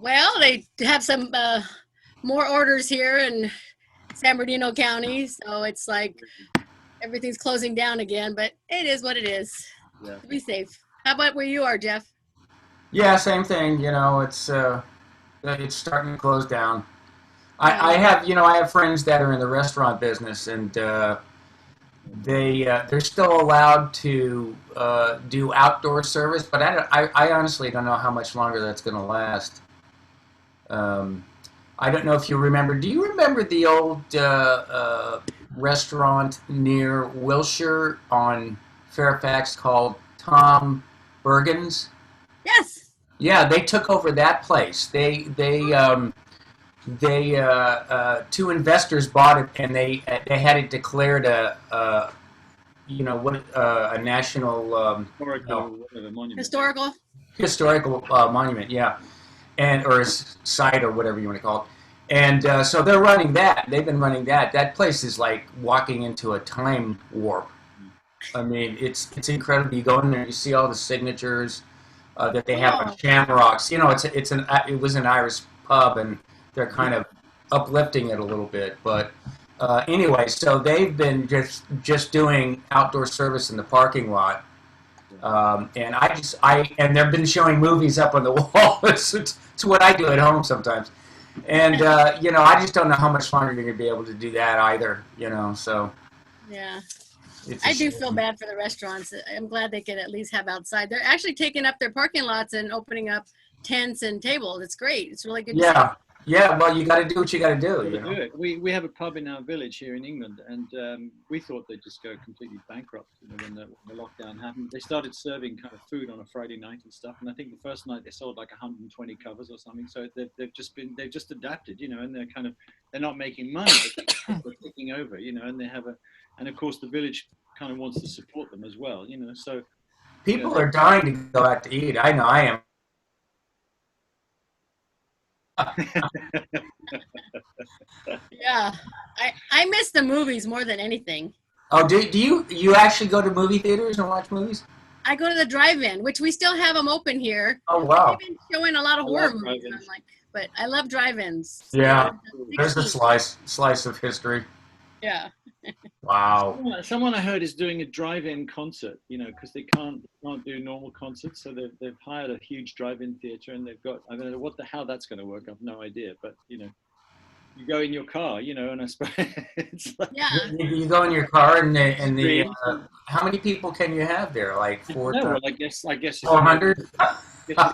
Well, they have some more orders here in San Bernardino County, so it's like everything's closing down again, but it is what it is. Yeah. Be safe. How about where you are, Jeff? Yeah, same thing. It's starting to close down. I Yeah. have I have friends that are in the restaurant business, and they're still allowed to do outdoor service, but I honestly don't know how much longer that's going to last. Um, I don't know if you remember. Do you remember the old restaurant near Wilshire on Fairfax called Tom Bergen's? Yes. Yeah, they took over that place. Two investors bought it, and they had it declared a national Historical, whatever monument. Historical. historical monument, yeah, and or site or whatever you want to call it. And so they're running that. They've been running that. That place is like walking into a time warp. I mean, it's incredible. You go in there, you see all the signatures that they have on Oh, Shamrocks. It was an Irish pub, and they're kind of uplifting it a little bit. But anyway, so they've been just doing outdoor service in the parking lot, and they've been showing movies up on the wall. It's what I do at home sometimes. And I just don't know how much longer you're going to be able to do that either. So yeah. it's a I do shame. feel bad for the restaurants. I'm glad they can at least have outside. They're actually taking up their parking lots and opening up tents and tables. It's great. It's really good to see. Yeah, yeah. Well, you got to do what you got to do. Got to do it. We have a pub in our village here in England, and we thought they'd just go completely bankrupt when the lockdown happened. They started serving kind of food on a Friday night and stuff, and I think the first night they sold like 120 covers or something. So they've just adapted, and they're not making money, but they're taking over, and they have and of course the village kind of wants to support them as well, So People are dying to go out to eat. I know I am. Yeah. I miss the movies more than anything. Oh, do you actually go to movie theaters and watch movies? I go to the drive-in, which we still have them open here. Oh, But they've wow. been showing a lot of I horror love movies, and I'm drive-ins. like, but I love drive-ins. Yeah, The there's a 60s. slice of history. Yeah. Wow. Someone I heard is doing a drive-in concert, because they can't do normal concerts, so they've hired a huge drive-in theater, and they've got, I don't know how that's going to work. I've no idea, but you go in your car, and I suppose it's like Yeah. You go in your car and screen. how many people can you have there? Like No, well, I guess if 400?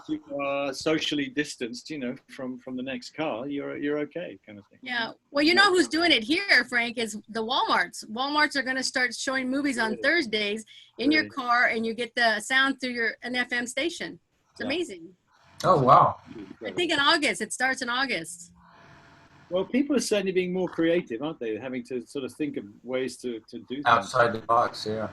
you are socially distanced, from the next car, you're okay, kind of thing. Yeah. Well, you know who's doing it here, Frank, is the Walmarts. Walmarts are going to start showing movies on Really? Thursdays in your Really? car, and you get the sound through an FM station. It's Yeah. amazing. Oh, wow. I think in August. It starts in August. Well, people are certainly being more creative, aren't they? Having to sort of think of ways to do things. Outside the box, yeah.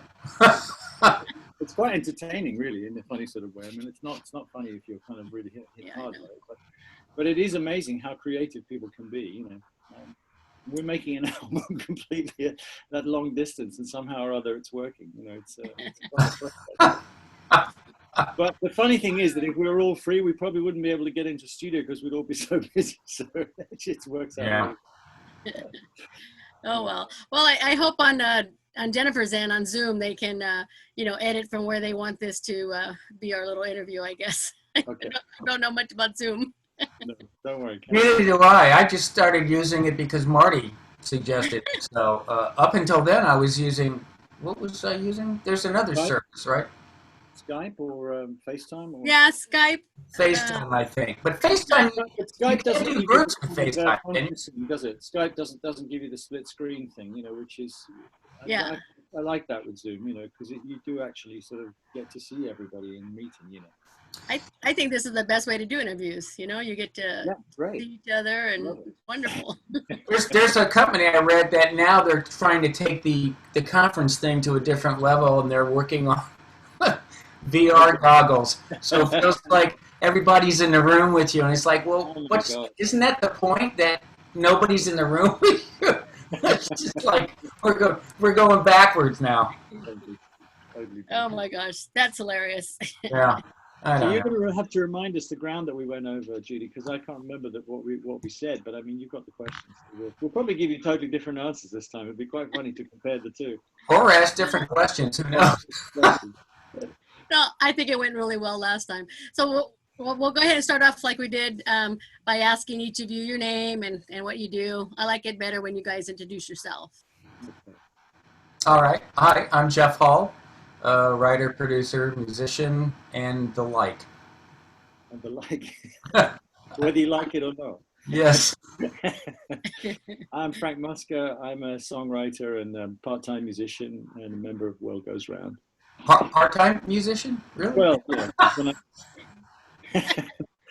It's quite entertaining, really, in a funny sort of way. I mean, it's not funny if you're kind of really hit Yeah, I hard know. by it, but it is amazing how creative people can be. We're making an album completely at that long distance, and somehow or other it's working. It's quite frustrating. But the funny thing is that if we were all free, we probably wouldn't be able to get into studio because we'd all be so busy. So it just works out. Yeah. Really. Oh well. Well, I hope on Jennifer's end on Zoom they can edit from where they want this to be our little interview. I guess. Okay. I don't know much about Zoom. No, don't worry. Ken. Neither do I. I just started using it because Marty suggested it. So up until then, I was using, what was I using? There's another Skype? service, right? Skype or FaceTime? Or... Yeah, Skype. FaceTime, I think. But FaceTime, But you Skype can't doesn't do give you groups the with FaceTime, can you? conferencing, does it? Skype doesn't give you the split screen thing, which is Yeah. I like that with Zoom, because you do actually sort of get to see everybody in the meeting, I think this is the best way to do interviews. You get to Yeah, great. see each other, and Love it. it's wonderful. There's a company I read that now they're trying to take the conference thing to a different level, and they're working on VR goggles. So it feels like everybody's in the room with you, and it's like, well, Oh my God. isn't that the point, that nobody's in the room with you? It's just like we're going backwards now. Totally. Oh my gosh, that's hilarious. Yeah. I So don't you're know. going to have to remind us the ground that we went over, Judy, because I can't remember what we said. But I mean, you've got the questions. So we'll probably give you totally different answers this time. It'd be quite funny to compare the two. Or ask different questions. Who knows? No, I think it went really well last time. So we'll go ahead and start off like we did by asking each of you your name and what you do. I like it better when you guys introduce yourself. Okay. All right. Hi, I'm Jeff Hull, writer, producer, musician, and the like. And the like, whether you like it or not. Yes. I'm Frank Musker. I'm a songwriter and part-time musician and a member of World Goes Round. Part-time musician? Really? Well, yeah.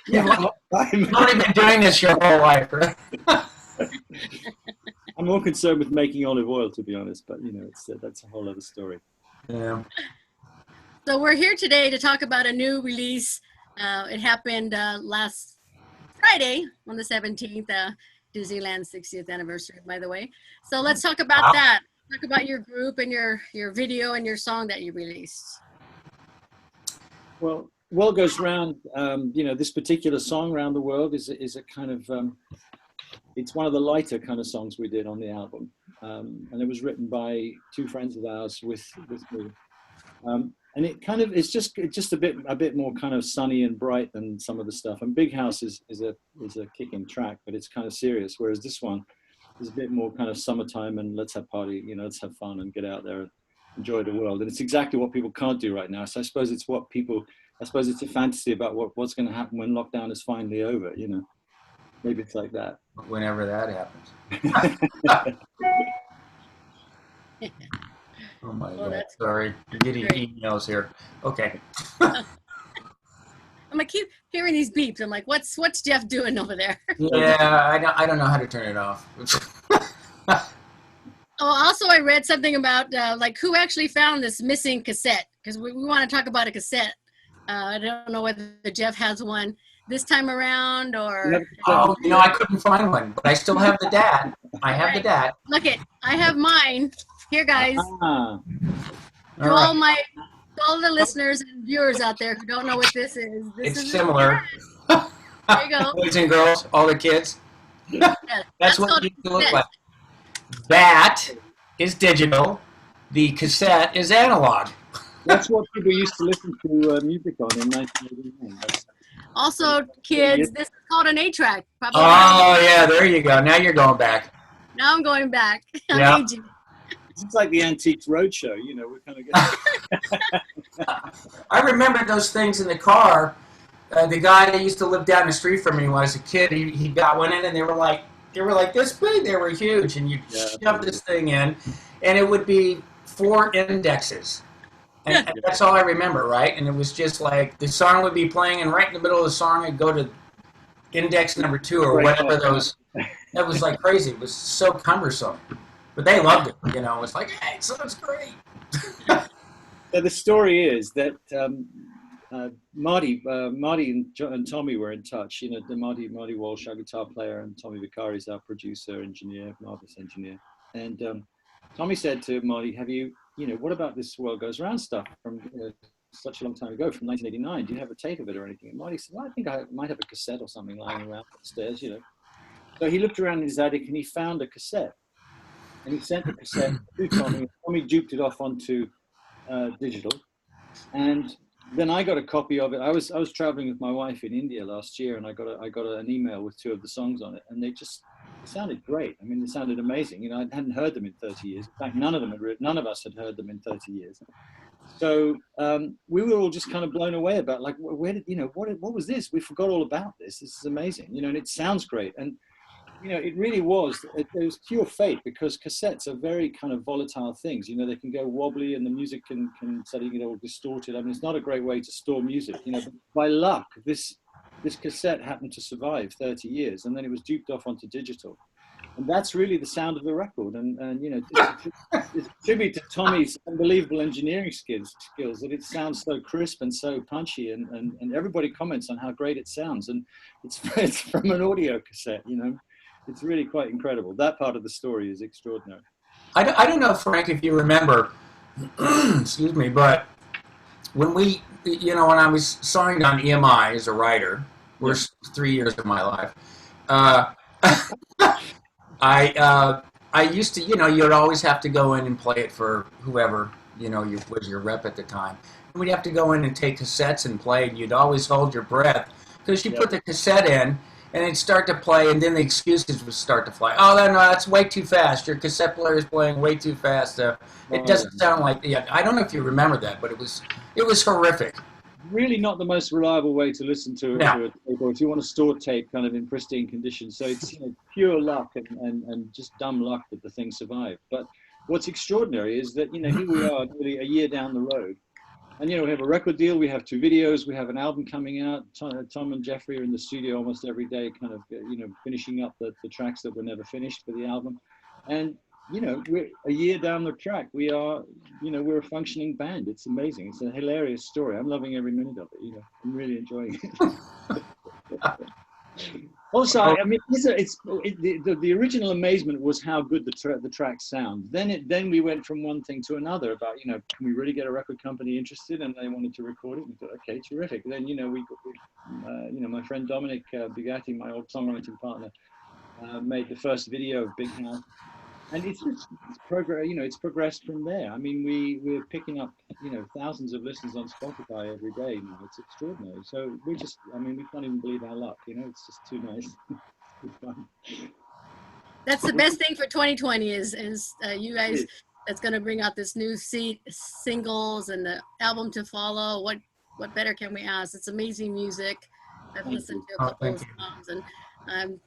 You've only been doing this your whole life, right? I'm more concerned with making olive oil, to be honest. But you know, that's a whole other story. Yeah. So we're here today to talk about a new release. It happened last Friday on the 17th, Disneyland's 60th anniversary, by the way. So let's talk about Wow. that. Talk about your group and your video and your song that you released. Well, World Goes Round. You know, this particular song, "Round the World," is a kind of it's one of the lighter kind of songs we did on the album, and it was written by two friends of ours with me. And it kind of it's just a bit more kind of sunny and bright than some of the stuff. And Big House is a kicking track, but it's kind of serious. Whereas this one is a bit more kind of summertime and let's have party, you know, let's have fun and get out there and enjoy the world. And it's exactly what people can't do right now. So I suppose it's a fantasy about what's going to happen when lockdown is finally over. You know, maybe it's like that. Whenever that happens. Oh my God. That's Sorry. I'm getting great. emails here. Okay. I'm gonna keep hearing these beeps. I'm like, what's Jeff doing over there? Yeah, I don't know how to turn it off. Oh, also I read something about like who actually found this missing cassette, because we want to talk about a cassette. I don't know whether Jeff has one this time around or. Oh, you know, I couldn't find one, but I still have the DAT. I have the DAT. Look it, I have mine. Here, guys. Ah, To all the listeners and viewers out there who don't know what this is. It's similar. There you go. Boys and girls, all the kids. Yes, That's what called it a used to look cassette. like. That is digital. The cassette is analog. that's what people used to listen to music on in 1989. Also, kids, this is called an 8-track. Oh, yeah, there you go. Now you're going back. Now I'm going back. I'm Yeah. aging. It's like the Antiques Roadshow, you know. We're kind of getting. I remember those things in the car. The guy that used to live down the street from me when I was a kid, he got one in, and they were like this big. They were huge, and you shove this thing in, and it would be 4 indexes, and that's all I remember, right? And it was just like the song would be playing, and right in the middle of the song, it'd go to index number 2 or whatever those. That was like crazy. It was so cumbersome, but they loved it. You know, it's like, hey, it sounds great. So the story is that Marty and Tommy were in touch. You know, the Marty Walsh, our guitar player, and Tommy Vicari is our producer, engineer, marvelous engineer. And Tommy said to Marty, "Have you know, what about this World Goes Round stuff from such a long time ago, from 1989? Do you have a tape of it or anything?" And Marty said, "Well, I think I might have a cassette or something lying around upstairs, you know." So he looked around in his attic and he found a cassette, and he sent the cassette to Tommy. Tommy duped it off onto digital, and then I got a copy of it. I was traveling with my wife in India last year, and I got an email with 2 of the songs on it, and they sounded great. I mean, they sounded amazing. You know, I hadn't heard them in 30 years. In fact, none of us had heard them in 30 years. So we were all just kind of blown away about, like, where did, you know, what was this? We forgot all about this. This is amazing, you know, and it sounds great. And you know, it really was. It was pure fate, because cassettes are very kind of volatile things. You know, they can go wobbly, and the music can suddenly get all distorted. I mean, it's not a great way to store music. You know, but by luck, this cassette happened to survive 30 years, and then it was duped off onto digital. And that's really the sound of the record. And you know, it's a tribute to Tommy's unbelievable engineering skills that it sounds so crisp and so punchy, and everybody comments on how great it sounds. And it's from an audio cassette, you know. It's really quite incredible. That part of the story is extraordinary. I don't know, Frank, if you remember, excuse me, but when when I was signed on EMI as a writer, worst 3 years of my life, uh, I used to, you'd always have to go in and play it for whoever, was your rep at the time. We'd have to go in and take cassettes and play, and you'd always hold your breath because you put the cassette in, and it'd start to play, and then the excuses would start to fly. Oh, no, that's way too fast. Your cassette player is playing way too fast. It doesn't sound like. Yeah, I don't know if you remember that, but it was horrific. Really not the most reliable way to listen to a tape, or if you want to store tape kind of in pristine condition. So it's pure luck and just dumb luck that the thing survived. But what's extraordinary is that, here we are nearly a year down the road. And, we have a record deal, we have 2 videos, we have an album coming out. Tom and Jeffrey are in the studio almost every day, kind of, finishing up the tracks that were never finished for the album. And, we're a year down the track. We are, we're a functioning band. It's amazing. It's a hilarious story. I'm loving every minute of it. I'm really enjoying it. Also, I mean, the original amazement was how good the tracks sound. Then we went from one thing to another about, can we really get a record company interested? And they wanted to record it. We thought, okay, terrific. Then, my friend Dominic Bugatti, my old songwriting partner, made the first video of Big House. And it's progressed from there. I mean, we're picking up, thousands of listeners on Spotify every day now. It's extraordinary. So we can't even believe our luck. It's just too nice. It's fun. That's the best thing for 2020 is you guys. That's going to bring out this new singles and the album to follow. What better can we ask? It's amazing music. I've listened to a couple of songs, and I'm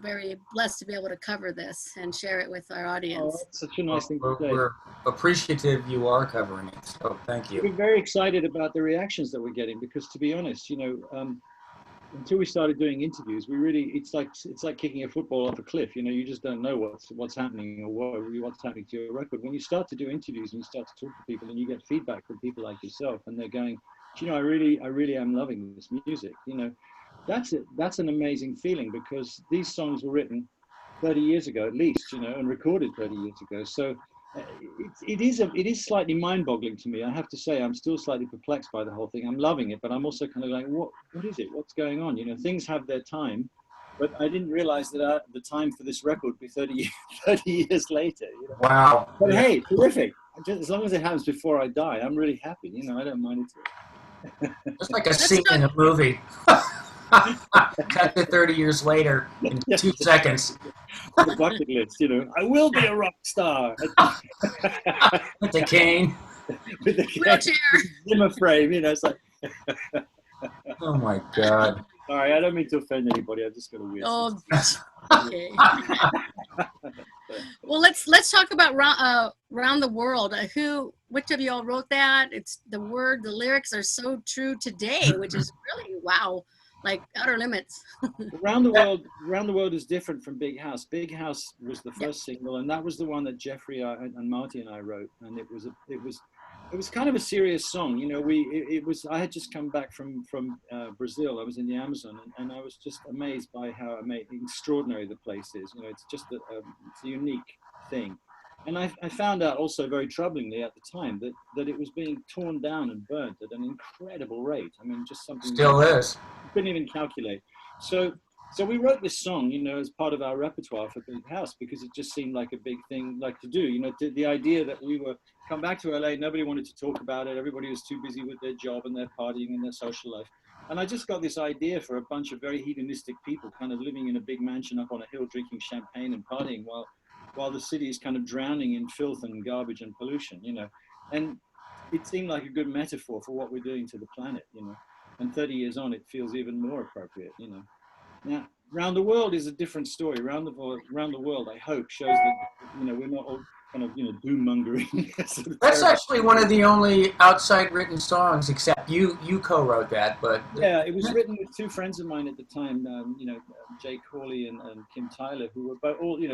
very blessed to be able to cover this and share it with our audience. That's such a nice thing to say. We're appreciative you are covering it, so thank you. We're very excited about the reactions that we're getting because, to be honest, until we started doing interviews, it's like kicking a football off a cliff. You just don't know what's happening or what's happening to your record. When you start to do interviews and you start to talk to people and you get feedback from people like yourself, and they're going, I really am loving this music. That's an amazing feeling because these songs were written 30 years ago at least, and recorded 30 years ago. So it is slightly mind-boggling to me. I have to say, I'm still slightly perplexed by the whole thing. I'm loving it, but I'm also kind of like, what is it? What's going on? Things have their time, but I didn't realize that the time for this record would be 30 years later. Wow. But hey, terrific. As long as it happens before I die, I'm really happy. I don't mind it. Just like a scene in a movie. Cut to 30 years later in 2 seconds. The bucket list, I will be a rock star. With the cane. With the cane. Zimmer frame, it's like. Oh my God. Sorry, I don't mean to offend anybody. I've just got a weird. Oh, okay. Well, let's talk about Round the World. Which of you all wrote that? It's the lyrics are so true today, which is really wow. Like Outer Limits. Round the World is different from Big House. Big House was the first single, and that was the one that Jeffrey and Marty and I wrote, and it was kind of a serious song. I had just come back from Brazil. I was in the Amazon, and I was just amazed by how extraordinary the place is. It's just it's a unique thing. And I found out also very troublingly at the time that it was being torn down and burnt at an incredible rate. I mean, just something still is. Couldn't even calculate. So we wrote this song, as part of our repertoire for Big House because it just seemed like a big thing to do. The idea that we were come back to LA, nobody wanted to talk about it. Everybody was too busy with their job and their partying and their social life. And I just got this idea for a bunch of very hedonistic people kind of living in a big mansion up on a hill, drinking champagne and partying while the city is kind of drowning in filth and garbage and pollution, and it seemed like a good metaphor for what we're doing to the planet, and 30 years on, it feels even more appropriate, Now, Round the World is a different story. Round the World, I hope, shows that, we're not all kind of, doom mongering. That's actually one of the only outside written songs, except you co-wrote that, but. Yeah, it was written with 2 friends of mine at the time, Jake Hawley and Kim Tyler, who were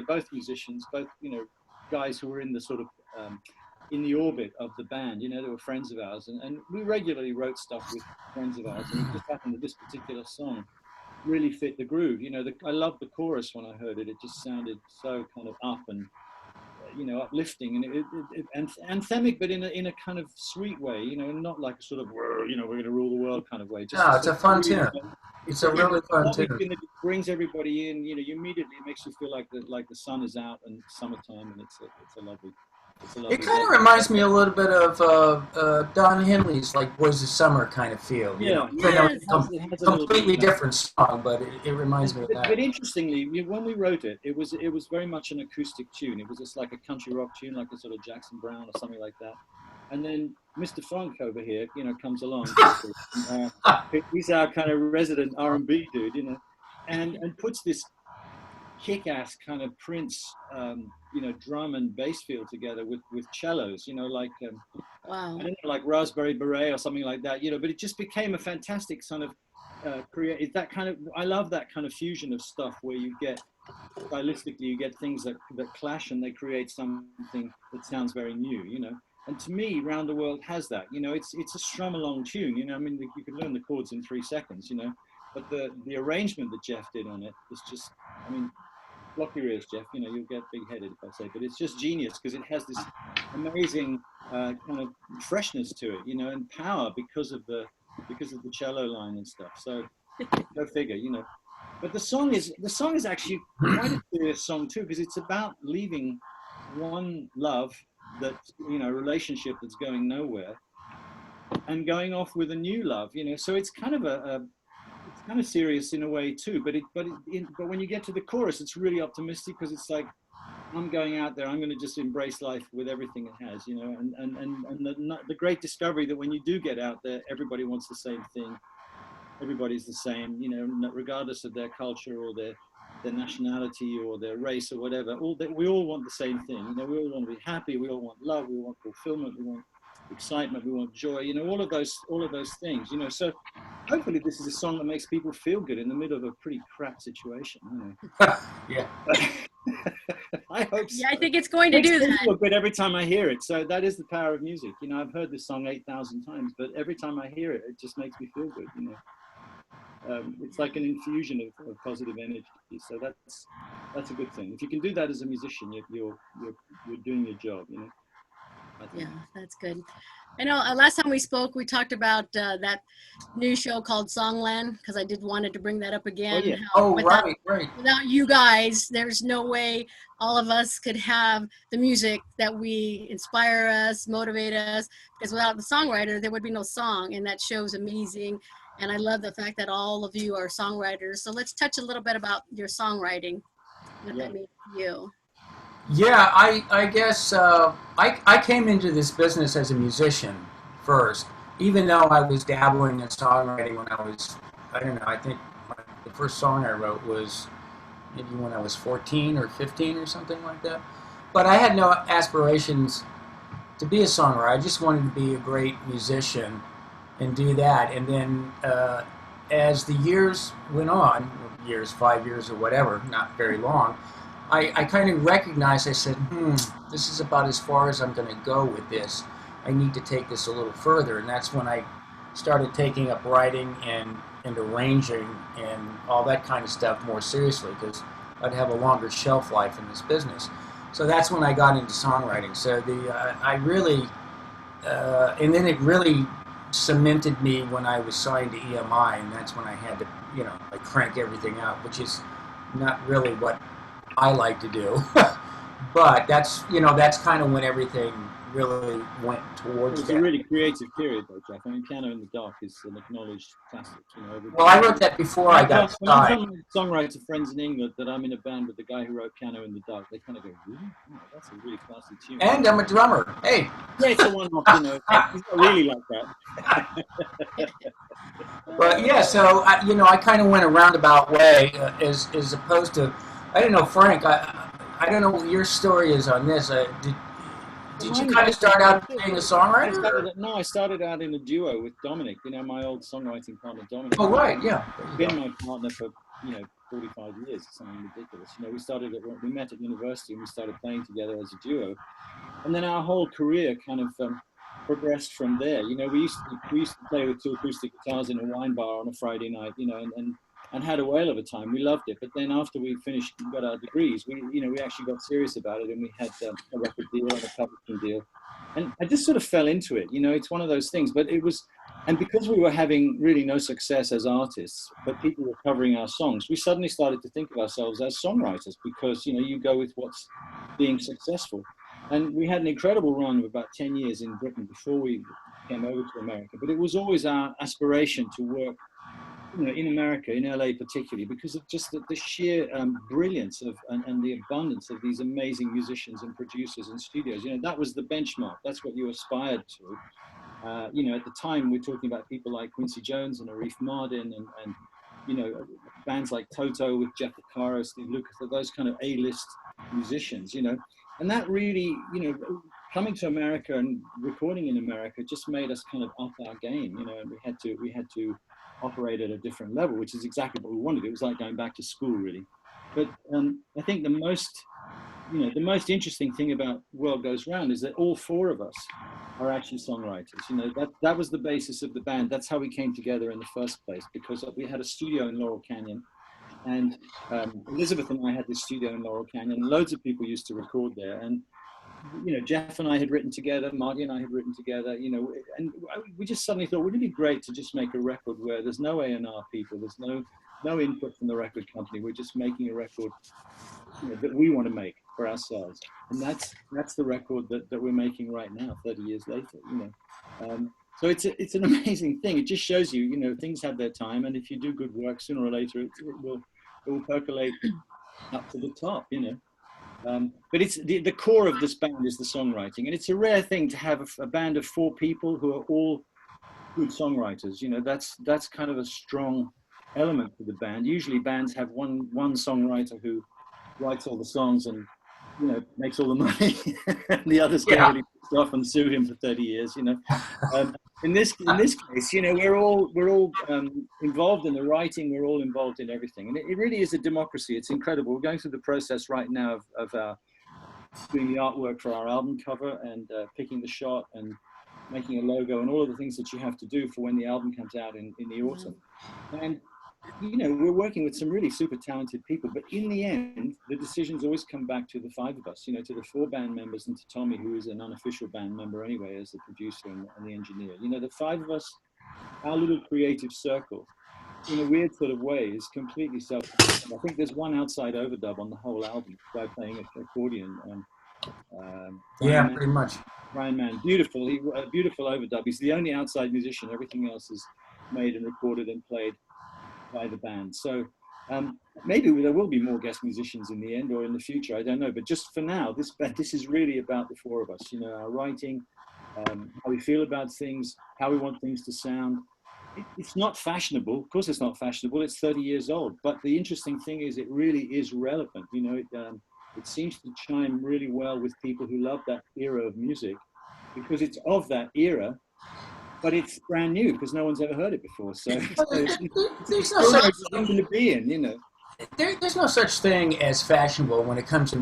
both musicians, both, guys who were in the sort of, in the orbit of the band, they were friends of ours, and we regularly wrote stuff with friends of ours, and it just happened that this particular song really fit the groove. I loved the chorus when I heard it. It just sounded so kind of up, and uplifting, and anthemic, but in a kind of sweet way, not like a sort of, we're going to rule the world kind of way. Just No, it's a fun tune. It's a really fun tune tune. that brings everybody in. You immediately, it makes you feel like the sun is out and it's summertime, and it's a lovely. It kind of reminds me a little bit of Don Henley's like Boys of Summer kind of feel. Yeah, Even though it's it has a completely different song, but it reminds me of that. But interestingly, when we wrote it, it was very much an acoustic tune. It was just like a country rock tune, like a sort of Jackson Browne or something like that. And then Mr. Frank over here, comes along. He's our kind of resident R&B dude, and puts this kick-ass kind of Prince, drum and bass feel together with cellos, like Wow. I don't know, like Raspberry Beret or something like that, but it just became a fantastic sort of create that kind of. I love that kind of fusion of stuff where you get stylistically, you get things that clash and they create something that sounds very new, And to me, Round the World has that, it's a strum along tune, I mean, you can learn the chords in 3 seconds, but the arrangement that Jeff did on it is just, I mean, block your ears, Jeff. You'll get big-headed if I say, but it's just genius because it has this amazing kind of freshness to it, and power because of the cello line and stuff. So go figure, But the song is actually quite a serious song too, because it's about leaving one love that a relationship that's going nowhere, and going off with a new love, So it's kind of it's kind of serious in a way too, but when you get to the chorus, it's really optimistic because it's like, I'm going out there, I'm going to just embrace life with everything it has, and the great discovery that when you do get out there, everybody wants the same thing, everybody's the same, regardless of their culture or their nationality or their race or whatever. We all want the same thing, we all want to be happy, we all want love, we want fulfillment, we want excitement, we want joy, all of those things, So hopefully this is a song that makes people feel good in the middle of a pretty crap situation. Yeah. I hope so. Yeah, I think it's going to do that. Feel good every time I hear it. So that is the power of music. I've heard this song 8,000 times, but every time I hear it, it just makes me feel good. It's like an infusion of positive energy. So that's a good thing. If you can do that as a musician, you're doing your job. Yeah, that's good. I know last time we spoke, we talked about that new show called Songland, because I wanted to bring that up again. Oh, yeah. Right. Without you guys, there's no way all of us could have the music that we inspire us, motivate us, because without the songwriter, there would be no song, and that show's amazing. And I love the fact that all of you are songwriters. So let's touch a little bit about your songwriting, what that means to you. Yeah, I guess I came into this business as a musician first, even though I was dabbling in songwriting when I was, I don't know, I think the first song I wrote was maybe when I was 14 or 15 or something like that. But I had no aspirations to be a songwriter. I just wanted to be a great musician and do that. And then as the years went on, 5 years or whatever, not very long, I kind of recognized, I said, this is about as far as I'm going to go with this. I need to take this a little further. And that's when I started taking up writing and arranging and all that kind of stuff more seriously, because I'd have a longer shelf life in this business. So that's when I got into songwriting. So I really, and then it really cemented me when I was signed to EMI, and that's when I had to, like crank everything out, which is not really what I like to do. But that's kind of when everything really went towards It's a really creative period, though, Jeff. I mean, Piano in the Dark is an acknowledged classic. Well, I wrote that before I got When I tell signed. my songwriter friends in England that I'm in a band with the guy who wrote Piano in the Dark, they kind of go, really? Oh, that's a really classy tune. And I'm a drummer. Hey. Yeah, it's a one-off, He's not really like that. But yeah, so I kind of went a roundabout way, as opposed to, I don't know, Frank. I don't know what your story is on this. Did you kind of start out being a songwriter? I started out in a duo with Dominic, my old songwriting partner, Dominic. Oh, right, yeah. Been my partner for, 45 years, something ridiculous. We met at university and we started playing together as a duo. And then our whole career kind of progressed from there. We used to play with 2 acoustic guitars in a wine bar on a Friday night, and and had a whale of a time. We loved it. But then after we finished, got our degrees, we actually got serious about it, and we had a record deal and a publishing deal. And I just sort of fell into it. It's one of those things. But it was, and because we were having really no success as artists, but people were covering our songs, we suddenly started to think of ourselves as songwriters, because, you go with what's being successful. And we had an incredible run of about 10 years in Britain before we came over to America. But it was always our aspiration to work, in America, in LA particularly, because of just the sheer brilliance of and the abundance of these amazing musicians and producers and studios. That was the benchmark. That's what you aspired to. At the time, we're talking about people like Quincy Jones and Arif Mardin and bands like Toto with Jeff Porcaro, Steve Lucas, those kind of A-list musicians, And that really, coming to America and recording in America just made us kind of up our game, and we had to operate at a different level, which is exactly what we wanted. It was like going back to school, really. But I think the most interesting thing about World Goes Round is that all four of us are actually songwriters. That was the basis of the band. That's how we came together in the first place, because we had a studio in Laurel Canyon, and Elizabeth and I had this studio in Laurel Canyon. Loads of people used to record there, and Jeff and I had written together, Marty and I had written together, and we just suddenly thought, wouldn't it be great to just make a record where there's no A&R people, there's no input from the record company, we're just making a record that we want to make for ourselves. And that's the record that we're making right now, 30 years later, So it's an amazing thing. It just shows you, things have their time, and if you do good work, sooner or later, it will percolate up to the top, But it's the core of this band is the songwriting, and it's a rare thing to have a band of four people who are all good songwriters. That's kind of a strong element to the band. Usually, bands have one songwriter who writes all the songs and makes all the money, and the others get really pissed off and sue him for 30 years. In this case, we're all involved in the writing. We're all involved in everything, and it really is a democracy. It's incredible. We're going through the process right now of doing the artwork for our album cover and picking the shot and making a logo and all of the things that you have to do for when the album comes out in the autumn. And we're working with some really super talented people, but in the end, the decisions always come back to the five of us, to the four band members and to Tommy, who is an unofficial band member anyway, as the producer and the engineer. The five of us, our little creative circle, in a weird sort of way, is completely self-sufficient. I think there's one outside overdub on the whole album, guy playing an accordion. Pretty much. Brian Mann, beautiful overdub. He's the only outside musician. Everything else is made and recorded and played by the band. So maybe there will be more guest musicians in the end or in the future, I don't know. But just for now, this is really about the four of us, our writing, how we feel about things, how we want things to sound. It's not fashionable. Of course, it's not fashionable. It's 30 years old. But the interesting thing is it really is relevant. It seems to chime really well with people who love that era of music, because it's of that era, but it's brand new because no one's ever heard it before. So there's no such thing to be in, There's no such thing as fashionable when it comes to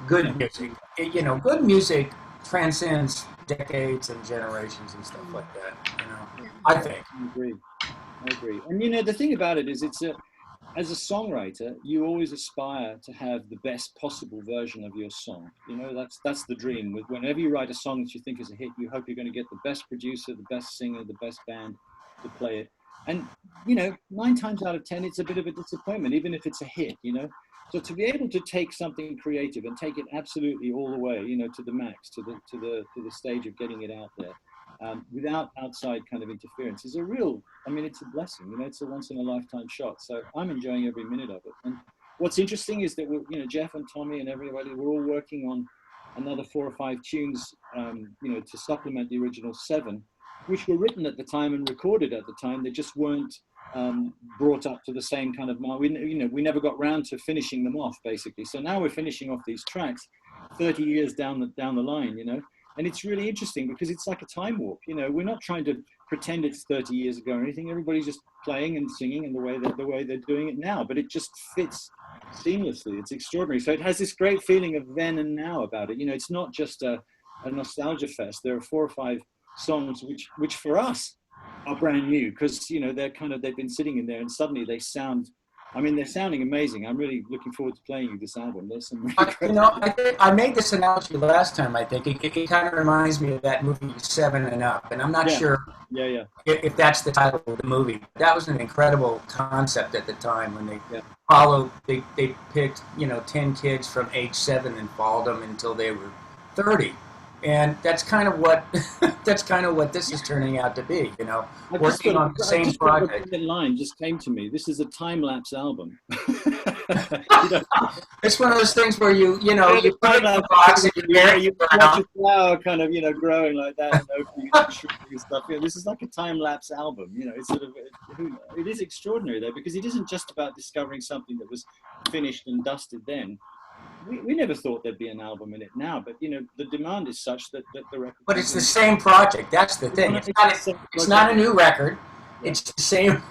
good music. Good music transcends decades and generations and stuff like that. I think. I agree. And the thing about it is, as a songwriter, you always aspire to have the best possible version of your song. That's the dream. Whenever you write a song that you think is a hit, you hope you're going to get the best producer, the best singer, the best band to play it. And 9 times out of 10, it's a bit of a disappointment, even if it's a hit. So to be able to take something creative and take it absolutely all the way, to the max, to the stage of getting it out there, without outside kind of interference, is it's a blessing. It's a once in a lifetime shot. So I'm enjoying every minute of it. And what's interesting is that Jeff and Tommy and everybody, we're all working on another 4 or 5 tunes, to supplement the original 7, which were written at the time and recorded at the time. They just weren't brought up to the same kind of mark. We never got round to finishing them off, basically. So now we're finishing off these tracks 30 years down the line, And it's really interesting because it's like a time warp. We're not trying to pretend it's 30 years ago or anything. Everybody's just playing and singing in the way they're doing it now, but it just fits seamlessly. It's extraordinary. So it has this great feeling of then and now about it. It's not just a nostalgia fest. There are 4 or 5 songs which for us are brand new because they've been sitting in there and suddenly they sound I mean, they're sounding amazing. I'm really looking forward to playing you this album. There's some really You know, I think I made this analogy last time. I think it kind of reminds me of that movie Seven and Up, and I'm not sure yeah. if that's the title of the movie. That was an incredible concept at the time when they followed. They picked 10 kids from age 7 and followed them until they were 30. And that's kind of what this is turning out to be, working on the same project. The line just came to me. This is a time-lapse album. It's one of those things where you put it in the box and you watch a flower kind of growing like that and opening and shrinking and stuff. This is like a time-lapse album. It's sort of it is extraordinary though, because it isn't just about discovering something that was finished and dusted then. We never thought there'd be an album in it now, but the demand is such that the record. But it's the same project. That's the thing. It's not a new record. Yeah. It's the same.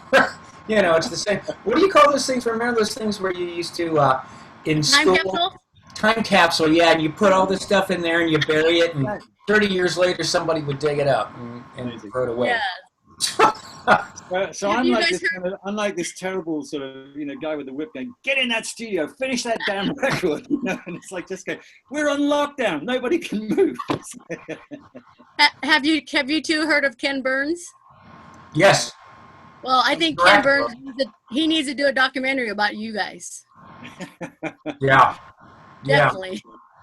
It's the same. What do you call those things? Remember those things where you used to in school? Time capsule. Time capsule. Yeah, and you put all this stuff in there and you bury it, and 30 years later somebody would dig it up and throw it away. Yeah. So I'm like this terrible sort of guy with the whip going, get in that studio, finish that damn record, and it's like just go, we're on lockdown, nobody can move. Have you two heard of Ken Burns? Yes. Well, I think Ken Burns he needs to do a documentary about you guys. Yeah. Definitely.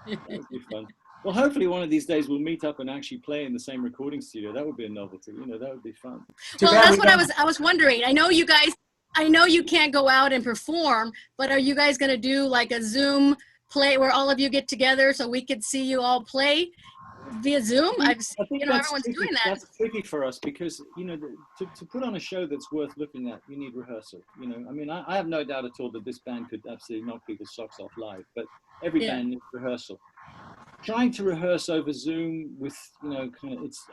That would be fun. Well, hopefully one of these days we'll meet up and actually play in the same recording studio. That would be a novelty. That would be fun. Well, that's what I was wondering. I know you can't go out and perform, but are you guys going to do like a Zoom play where all of you get together so we could see you all play via Zoom? I think everyone's doing that. That's tricky for us because, to put on a show that's worth looking at, you need rehearsal. I mean, I have no doubt at all that this band could absolutely knock people's socks off live, but every band needs rehearsal. Trying to rehearse over Zoom with,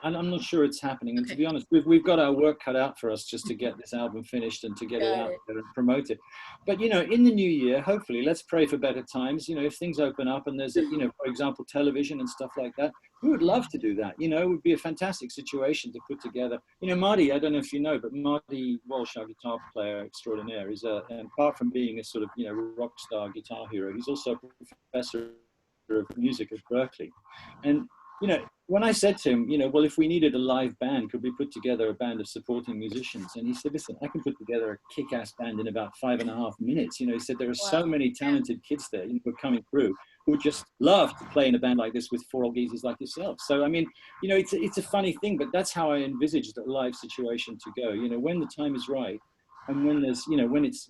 I'm not sure it's happening. And to be honest, we've got our work cut out for us just to get this album finished and to get it out there and promote it. But, in the new year, hopefully, let's pray for better times. If things open up and there's, for example, television and stuff like that, we would love to do that. It would be a fantastic situation to put together. Marty, I don't know if you know, but Marty Walsh, our guitar player extraordinaire, is apart from being a sort of, rock star guitar hero, he's also a professor of music at Berkeley. And when I said to him, well, if we needed a live band, could we put together a band of supporting musicians? And he said, listen, I can put together a kick-ass band in about 5.5 minutes. He said there are so many talented kids there who are coming through who would just love to play in a band like this with 4 old geezers like yourself. So I mean, it's a funny thing, but that's how I envisaged a live situation to go. When the time is right, and when there's when it's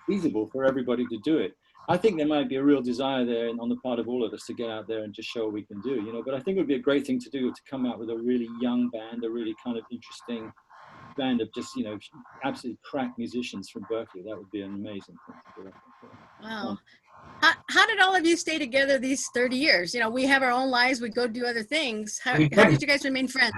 feasible for everybody to do it. I think there might be a real desire there on the part of all of us to get out there and just show what we can do, but I think it would be a great thing to do to come out with a really young band, a really kind of interesting band of just, absolutely crack musicians from Berkeley. That would be an amazing thing to do. Wow. How did all of you stay together these 30 years? We have our own lives. We go do other things. How did you guys remain friends?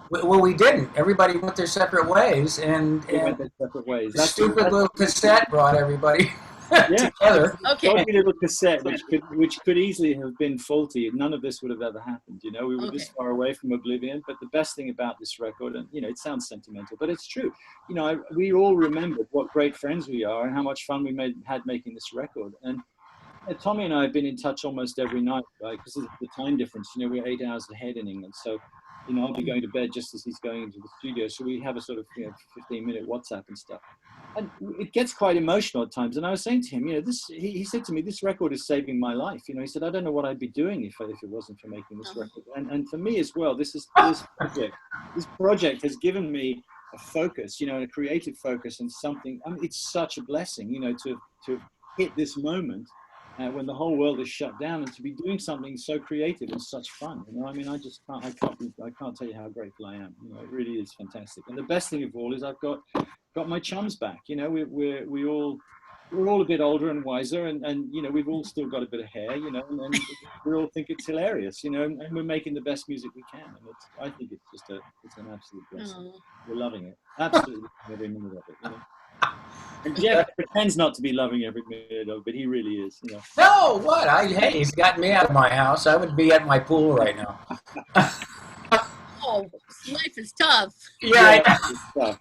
Well, we didn't. Everybody went their separate ways. And went their separate ways. The stupid little cassette brought everybody together. Okay. A little cassette, which could easily have been faulty. None of this would have ever happened. We were this far away from oblivion. But the best thing about this record, and it sounds sentimental, but it's true. We all remembered what great friends we are and how much fun we had making this record. And Tommy and I have been in touch almost every night, right? Because of the time difference. We're 8 hours ahead in England, so. I'll be going to bed just as he's going into the studio. So we have a sort of 15-minute WhatsApp and stuff. And it gets quite emotional at times. And I was saying to him, he said to me, this record is saving my life. He said, I don't know what I'd be doing if it wasn't for making this record. And for me as well, this project has given me a focus, a creative focus and something. I mean, it's such a blessing, to hit this moment. When the whole world is shut down, and to be doing something so creative and such fun, I mean, I can't tell you how grateful I am. It really is fantastic. And the best thing of all is I've got my chums back. We're all a bit older and wiser, and we've all still got a bit of hair, and we all think it's hilarious, and we're making the best music we can. And I think it's an absolute blessing. We're loving it, absolutely every minute of it. And Jeff pretends not to be loving every minute of it, but he really is. No, what? Hey, he's gotten me out of my house. I would be at my pool right now. Oh, life is tough. Yeah, it's tough,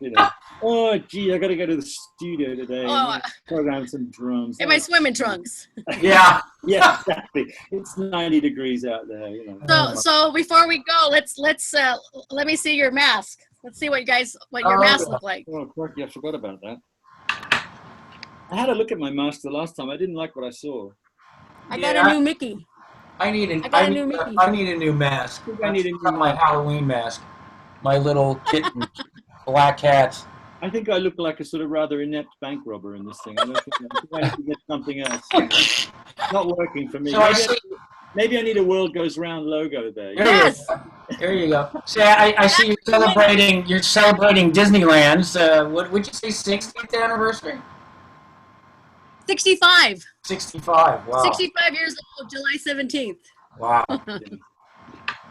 Oh, gee, I got to go to the studio today. Oh. And program some drums. In my swimming trunks. Yeah. Yeah, exactly. It's 90 degrees out there, you know. So before we go, let me see your mask. Let's see what your mask look like. Oh, quirky, I forgot about that. I had a look at my mask the last time. I didn't like what I saw. I got a new Mickey. I need a Mickey. I need a new mask. I need a new my Halloween mask. My little kitten, black cat. I think I look like a sort of rather inept bank robber in this thing. I think I need to get something else. It's not working for me. So Maybe I need a World Goes Round logo there. Yes. There you go. See, I see you're celebrating Disneyland's. What would you say, 60th anniversary? 65. 65. Wow. 65 years old, July 17th. Wow.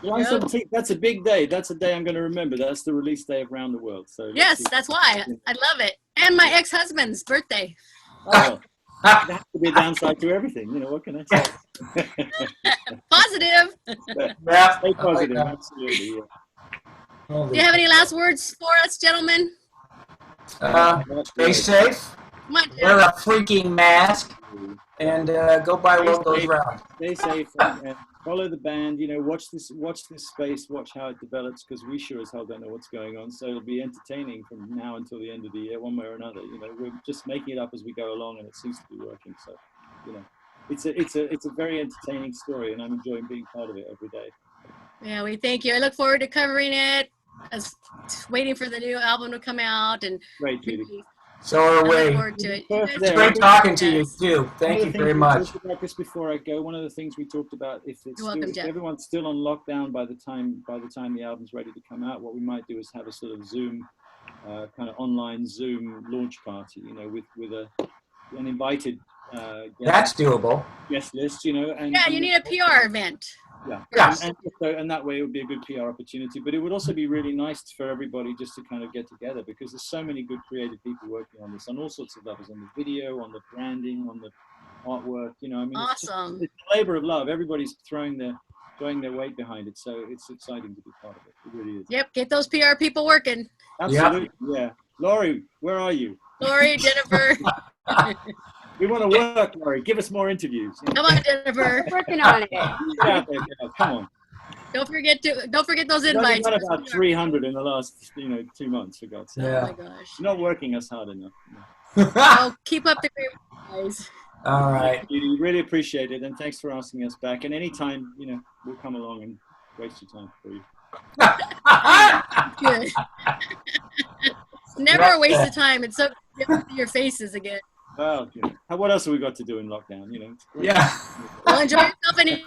July 17th, that's a big day. That's a day I'm going to remember. That's the release day of Round the World. So Yes, that's why. I love it. And my ex-husband's birthday. Oh, that has to be a downside to everything. You know, what can I say? Positive. Yeah. Stay positive. Absolutely. Yeah. Do you have any last words for us, gentlemen? Stay safe. Come on, Wear a freaking mask. And go buy World Goes Round. Stay safe and follow the band. You know, watch this space, watch how it develops, because we sure as hell don't know what's going on. So it'll be entertaining from now until the end of the year, one way or another. You know, we're just making it up as we go along, and it seems to be working. So, you know, it's a very entertaining story, and I'm enjoying being part of it every day. Yeah, we thank you. I look forward to covering it. I was waiting for the new album to come out, and Great, Judy. So are I we. look forward to it. It's great talking to you too. Thank you very much. About this before I go, one of the things we talked about, if welcome, everyone's still on lockdown by the time the album's ready to come out, what we might do is have a sort of Zoom, kind of online Zoom launch party. You know, with an invited That's doable. guest list. You know, and Yeah, you need a PR event. Yeah, Yes. and that way it would be a good PR opportunity, but it would also be really nice for everybody just to kind of get together, because there's so many good creative people working on this on all sorts of levels, on the video, on the branding, on the artwork. You know, I mean, Awesome. it's a labor of love. Everybody's throwing their weight behind it, so it's exciting to be part of it. It really is. Yep, get those PR people working. Absolutely, yeah. Laurie, where are you? Lori, Jennifer. We want to work, Laurie. Give us more interviews. You know, Come on, Jennifer. Working on it. get out there, girl. Come on. Don't forget those We've invites. only got about 300 in the last 2 months, for God's sake. Oh Yeah. my gosh. You're not working us hard enough. Well, keep up the great work, guys. All right. We really appreciate it, and thanks for asking us back. And anytime, you know, we'll come along and waste your time for you. Good. Never a waste of time. It's so good to see your faces again. Well, you know, what else have we got to do in lockdown? You know. It's great. Yeah. Well, enjoy yourself in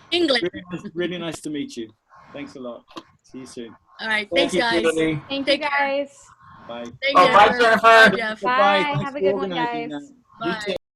England. Really nice to meet you. Thanks a lot. See you soon. All right. Thank Thanks, you, guys. Judy. Thank you, guys. Bye. Thanks, Oh, bye, Jennifer. Bye, Jeff. Bye. Thanks Have a for good one, organizing guys. that. You Bye. too.